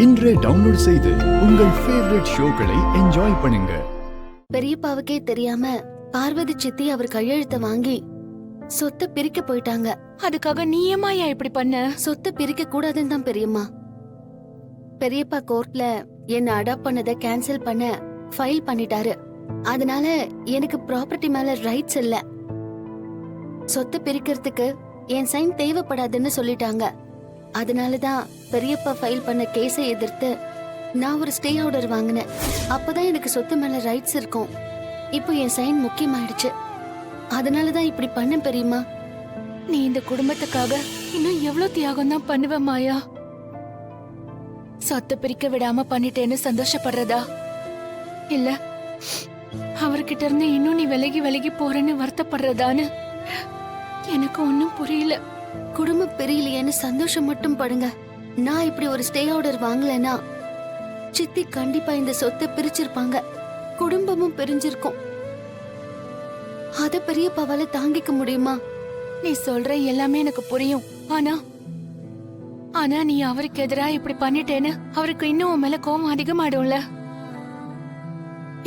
இன்றே டவுன்லோட் செய்து உங்கள் ஃபேவரட் ஷோக்களை என்ஜாய் பண்ணுங்க. பெரியப்பாவுக்கே தெரியாம பார்வதி சித்தி அவர் கையெழுத்த வாங்கி சொத்தை பிரிக்க போயிட்டாங்க. அதுக்காக நீ ஏமாயா இப்படி பண்ண? சொத்தை பிரிக்க கூடாதுன்னு தான் பெரியம்மா. பெரியப்பா கோர்ட்ல என்ன அடாப்ட் பண்ணதை கேன்சல் பண்ண ஃபைல் பண்ணிட்டாரு. அதனால எனக்கு ப்ராப்பர்ட்டி மேல ரைட்ஸ் இல்ல. சொத்தை பிரிக்கிறதுக்கு என் சைன் தேவைப்படாதுன்னு சொல்லிட்டாங்க. அதனாலதான் பெரியப்பா ஃபைல் பண்ண கேஸை எதிர்த்து நான் ஒரு ஸ்டே ஆர்டர் வாங்கினேன். அப்பதான் எனக்கு சொத்து மேல ரைட்ஸ் இருக்கும். இப்போ என் சைன் முக்கியமாயிடுச்சு. அதனாலதான் இப்படி பண்ண பெரியம்மா. நீ இந்த குடும்பத்துக்காக இன்னும் எவ்வளவு தியாகம் தான் பண்ணுவ மாயா? சொத்தை பிரிக்க விடாம பண்ணிட்டேன்னு சந்தோஷப்படுறதா இல்ல அவர்கிட்ட இருந்து இன்னும் நீ விலகி விலகி போறேன்னு வருத்தப்படுறதான்னு எனக்கு ஒன்னும் புரியல. குடும்பம் பிரியலையேன்னு சந்தோஷம் மட்டும் படுங்க. நான் இப்படி ஒரு ஸ்டே ஆர்டர் வாங்கலனா சித்தி கண்டிப்பா இந்த சொத்தை பிரிச்சிருப்பாங்க. குடும்பமும் பிரிஞ்சிருக்கும். அத பெரியப்பாவால தாங்கிக்க முடியுமா? நீ சொல்ற எல்லாமே எனக்கு புரியும். ஆனா நீ அவருக்கு எதிரா இப்படி பண்ணிட்டேன்னு அவருக்கு இன்னும் உன் மேல கோபம் அதிகமாடும்ல.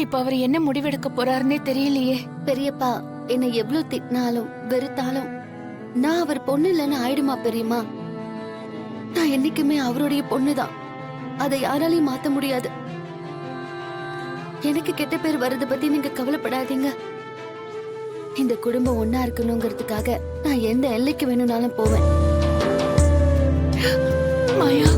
இப்ப அவர் என்ன முடிவெடுக்க போறாருன்னே தெரியலையே. பெரியப்பா என்னை எவ்வளவு திட்டினாலும் வெறுத்தாலும் நான் அவர் பொண்ணு இல்லைன்னு ஆயிடுமா பெரியம்மா? நான் என்னைக்குமே அவருடைய பொண்ணுதான். அதை யாராலையும் மாத்த முடியாது. எனக்கு கெட்ட பேர் வர்றத பத்தி நீங்க கவலைப்படாதீங்க. இந்த குடும்பம் ஒன்னா இருக்கணுங்கிறதுக்காக நான் எந்த எல்லைக்கு வேணும்னாலும் போவேன். மாயா,